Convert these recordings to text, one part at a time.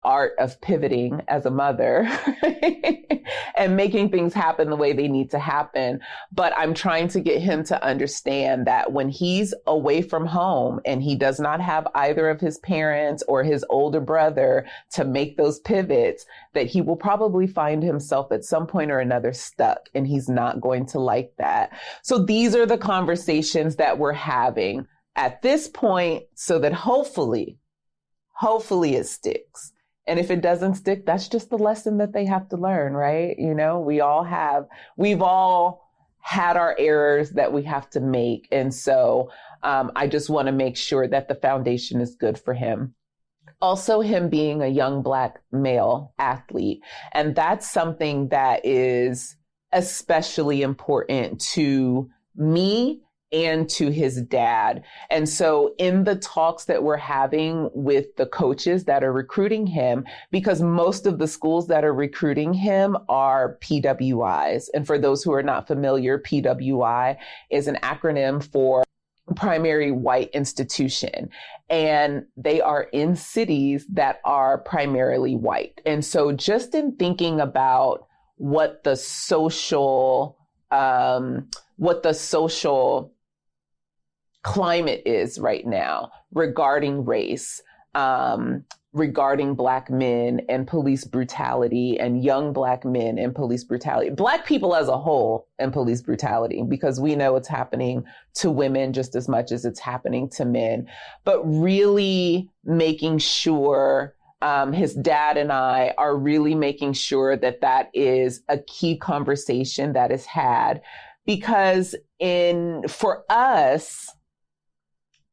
art of pivoting as a mother and making things happen the way they need to happen. But I'm trying to get him to understand that when he's away from home and he does not have either of his parents or his older brother to make those pivots, that he will probably find himself at some point or another stuck, and he's not going to like that. So these are the conversations that we're having at this point, so that hopefully it sticks. And if it doesn't stick, that's just the lesson that they have to learn, right? You know, we've all had our errors that we have to make. And so I just want to make sure that the foundation is good for him. Also, him being a young Black male athlete. And that's something that is especially important to me and to his dad. And so in the talks that we're having with the coaches that are recruiting him, because most of the schools that are recruiting him are PWIs. And for those who are not familiar, PWI is an acronym for primary white institution. And they are in cities that are primarily white. And so just in thinking about what the social climate is right now regarding race, regarding Black men and police brutality, and young Black men and police brutality, Black people as a whole and police brutality, because we know it's happening to women just as much as it's happening to men, but really making sure his dad and I are really making sure that that is a key conversation that is had, because for us,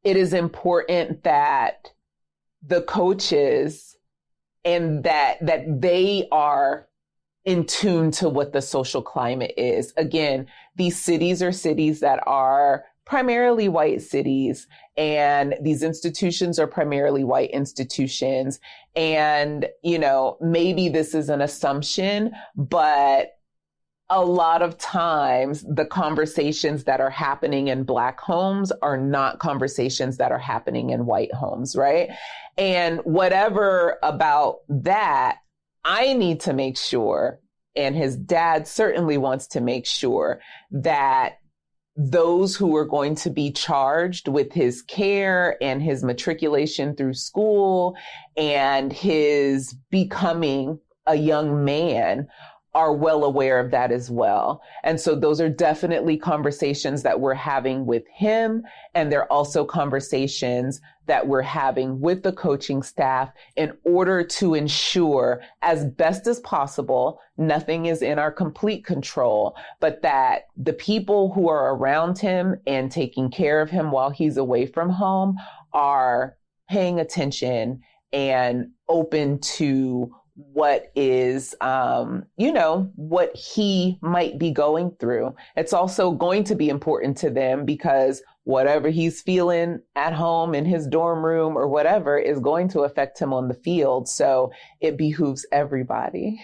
it is important that the coaches and that they are in tune to what the social climate is. Again, these cities are cities that are primarily white cities, and these institutions are primarily white institutions. And, you know, maybe this is an assumption, but a lot of times the conversations that are happening in Black homes are not conversations that are happening in white homes, right? And whatever about that, I need to make sure, and his dad certainly wants to make sure, that those who are going to be charged with his care and his matriculation through school and his becoming a young man are well aware of that as well. And so those are definitely conversations that we're having with him. And they're also conversations that we're having with the coaching staff in order to ensure, as best as possible, nothing is in our complete control, but that the people who are around him and taking care of him while he's away from home are paying attention and open to what is, what he might be going through. It's also going to be important to them because whatever he's feeling at home in his dorm room or whatever is going to affect him on the field. So it behooves everybody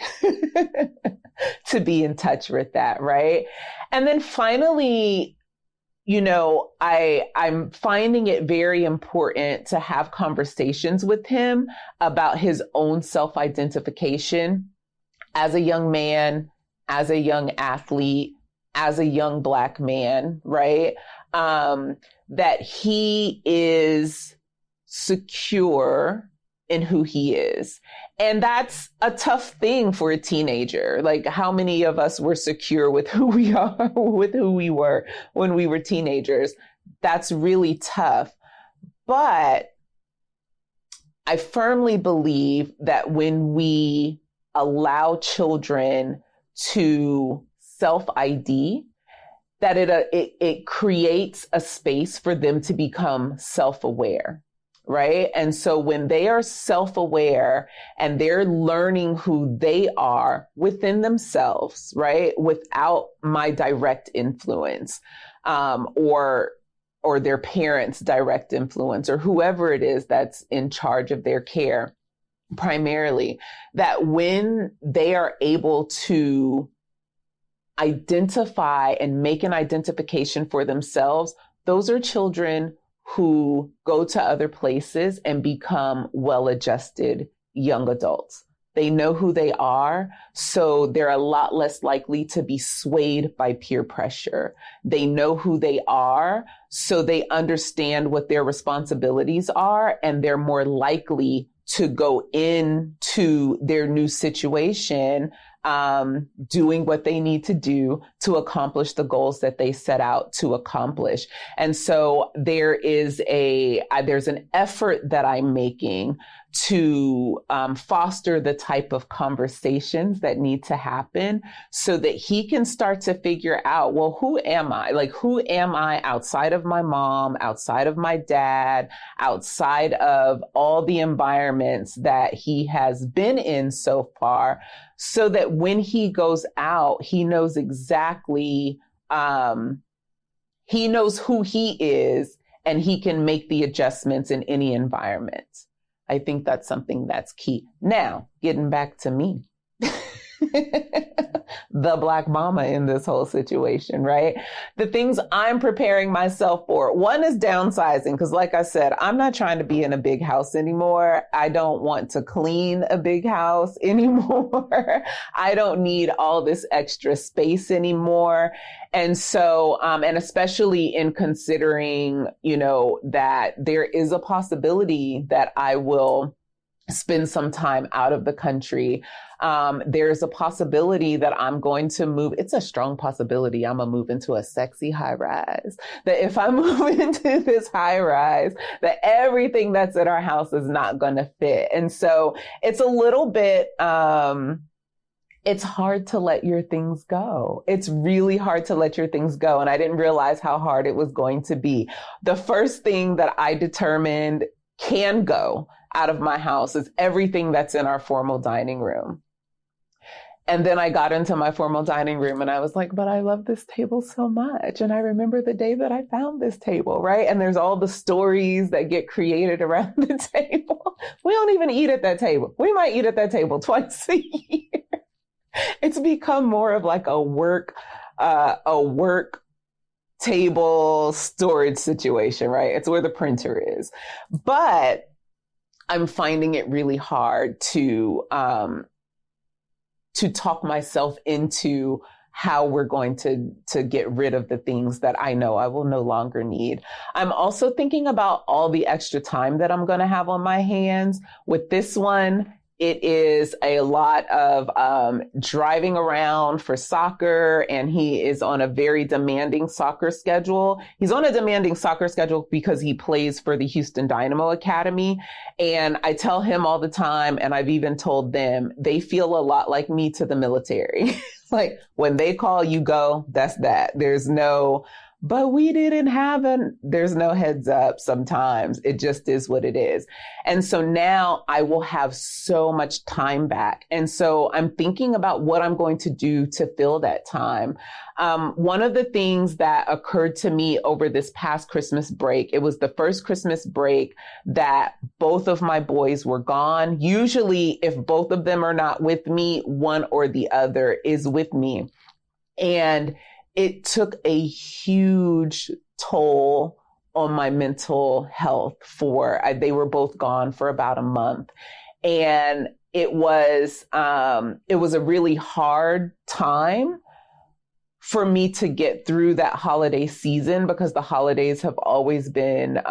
to be in touch with that, right? And then finally, I'm finding it very important to have conversations with him about his own self-identification as a young man, as a young athlete, as a young Black man, right? That he is secure in who he is. And that's a tough thing for a teenager. Like, how many of us were secure with who we are, with who we were when we were teenagers? That's really tough. But I firmly believe that when we allow children to self-ID, that it creates a space for them to become self-aware. Right. And so when they are self-aware and they're learning who they are within themselves, right, without my direct influence, or their parents' direct influence, or whoever it is that's in charge of their care, primarily, that when they are able to identify and make an identification for themselves, those are children who go to other places and become well-adjusted young adults. They know who they are, so they're a lot less likely to be swayed by peer pressure. They know who they are, so they understand what their responsibilities are, and they're more likely to go into their new situation doing what they need to do to accomplish the goals that they set out to accomplish. And so there's an effort that I'm making to foster the type of conversations that need to happen so that he can start to figure out, well, who am I? Like, who am I outside of my mom, outside of my dad, outside of all the environments that he has been in so far, so that when he goes out, he knows exactly, he knows who he is, and he can make the adjustments in any environment. I think that's something that's key. Now, getting back to me, the Black mama in this whole situation, right? The things I'm preparing myself for. One is downsizing, because like I said, I'm not trying to be in a big house anymore. I don't want to clean a big house anymore. I don't need all this extra space anymore. And so, and especially in considering, that there is a possibility that I will spend some time out of the country. There's a possibility that I'm going to move. It's a strong possibility I'm going to move into a sexy high rise. That if I move into this high rise, that everything that's in our house is not going to fit. And so it's a little bit, it's hard to let your things go. It's really hard to let your things go. And I didn't realize how hard it was going to be. The first thing that I determined can go out of my house is everything that's in our formal dining room. And then I got into my formal dining room and I was like, but I love this table so much. And I remember the day that I found this table, right? And there's all the stories that get created around the table. We don't even eat at that table. We might eat at that table twice a year. It's become more of like a work table storage situation, right? It's where the printer is. But I'm finding it really hard to talk myself into how we're going to get rid of the things that I know I will no longer need. I'm also thinking about all the extra time that I'm going to have on my hands. With this one, it is a lot of driving around for soccer, and he is on a very demanding soccer schedule. He's on a demanding soccer schedule because he plays for the Houston Dynamo Academy. And I tell him all the time, and I've even told them, they feel a lot like me to the military. Like when they call, you go, that's that. There's no, but we didn't have there's no heads up sometimes. It just is what it is. And so now I will have so much time back. And so I'm thinking about what I'm going to do to fill that time. One of the things that occurred to me over this past Christmas break, it was the first Christmas break that both of my boys were gone. Usually, if both of them are not with me, one or the other is with me. And it took a huge toll on my mental health they were both gone for about a month. And it was a really hard time for me to get through that holiday season, because the holidays have always been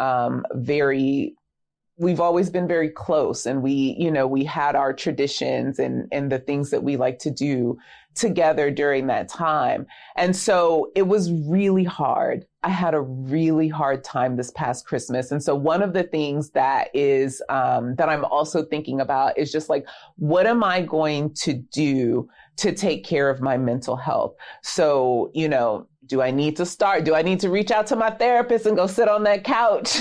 we've always been very close, and we had our traditions and the things that we like to do together during that time. And so it was really hard. I had a really hard time this past Christmas. And so one of the things that is, that I'm also thinking about is just like, what am I going to do to take care of my mental health? So, do I need to reach out to my therapist and go sit on that couch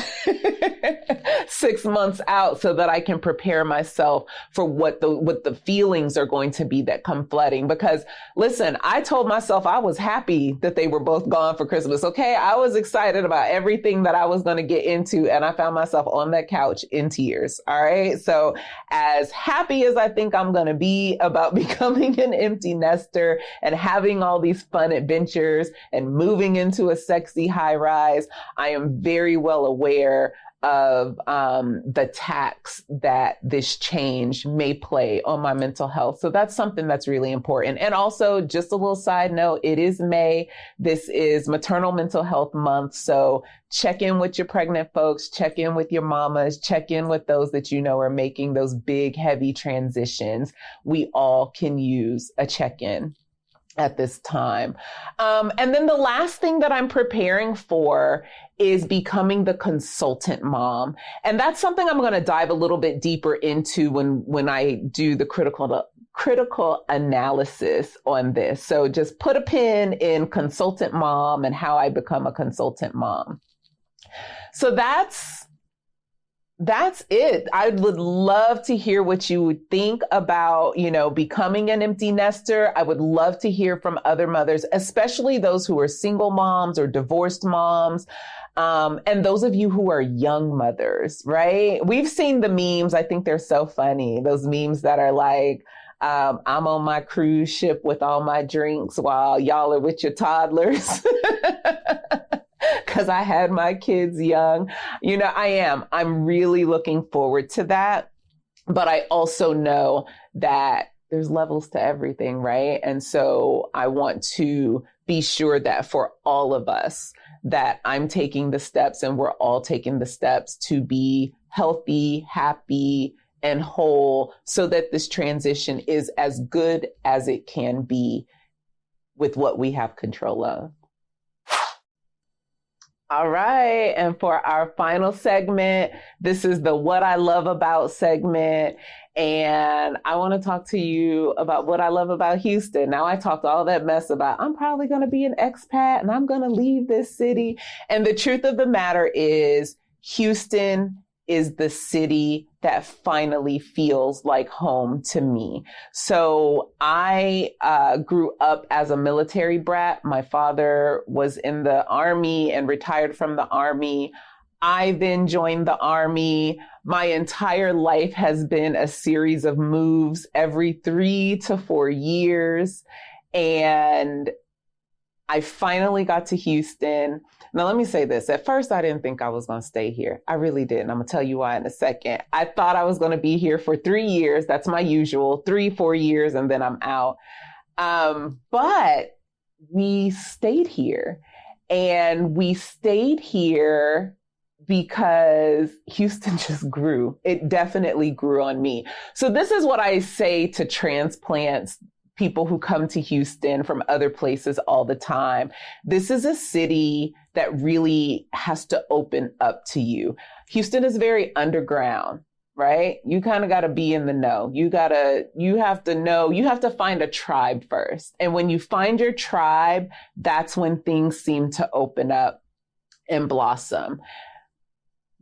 6 months out so that I can prepare myself for what the feelings are going to be that come flooding? Because listen, I told myself I was happy that they were both gone for Christmas. Okay. I was excited about everything that I was going to get into, and I found myself on that couch in tears. All right. So as happy as I think I'm going to be about becoming an empty nester and having all these fun adventures and moving into a sexy high rise, I am very well aware of the tax that this change may play on my mental health. So that's something that's really important. And also, just a little side note, it is May. This is Maternal Mental Health Month. So check in with your pregnant folks, check in with your mamas, check in with those that you know are making those big, heavy transitions. We all can use a check-in at this time. And then the last thing that I'm preparing for is becoming the consultant mom. And that's something I'm going to dive a little bit deeper into when I do the critical analysis on this. So just put a pin in consultant mom and how I become a consultant mom. So that's it. I would love to hear what you would think about, becoming an empty nester. I would love to hear from other mothers, especially those who are single moms or divorced moms. And those of you who are young mothers, right? We've seen the memes. I think they're so funny. Those memes that are like, I'm on my cruise ship with all my drinks while y'all are with your toddlers. Because I had my kids young. I'm really looking forward to that. But I also know that there's levels to everything, right? And so I want to be sure that for all of us, that I'm taking the steps and we're all taking the steps to be healthy, happy, and whole so that this transition is as good as it can be with what we have control of. All right. And for our final segment, this is the What I Love About segment. And I want to talk to you about what I love about Houston. Now, I talked all that mess about I'm probably going to be an expat and I'm going to leave this city. And the truth of the matter is Houston is the city that finally feels like home to me. So I grew up as a military brat. My father was in the Army and retired from the Army. I then joined the Army. My entire life has been a series of moves every 3 to 4 years. And I finally got to Houston. Now, let me say this. At first, I didn't think I was going to stay here. I really didn't. I'm going to tell you why in a second. I thought I was going to be here for 3 years. That's my usual 3-4 years, and then I'm out. But we stayed here, and we stayed here because Houston just grew. It definitely grew on me. So this is what I say to transplants, people who come to Houston from other places all the time. This is a city that really has to open up to you. Houston is very underground, right? You kind of got to be in the know. You have to know, you have to find a tribe first. And when you find your tribe, that's when things seem to open up and blossom.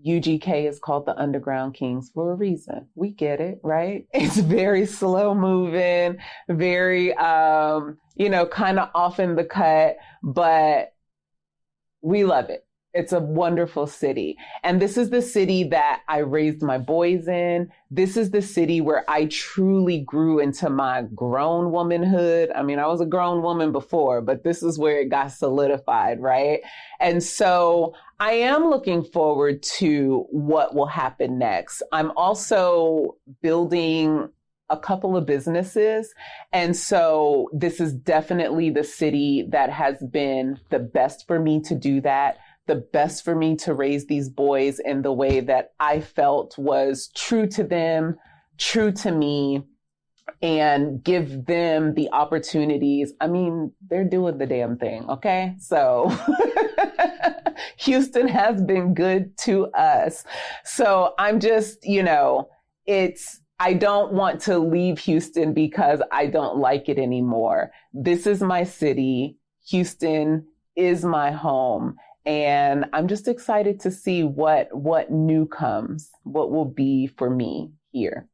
UGK is called the Underground Kings for a reason. We get it, right? It's very slow moving, very, kind of off in the cut, but we love it. It's a wonderful city. And this is the city that I raised my boys in. This is the city where I truly grew into my grown womanhood. I mean, I was a grown woman before, but this is where it got solidified, right? And so I am looking forward to what will happen next. I'm also building a couple of businesses. And so this is definitely the city that has been the best for me to do that. The best for me to raise these boys in the way that I felt was true to them, true to me, and give them the opportunities. I mean, they're doing the damn thing, okay? So Houston has been good to us. So I'm just, I don't want to leave Houston because I don't like it anymore. This is my city. Houston is my home. And I'm just excited to see what new comes, what will be for me here.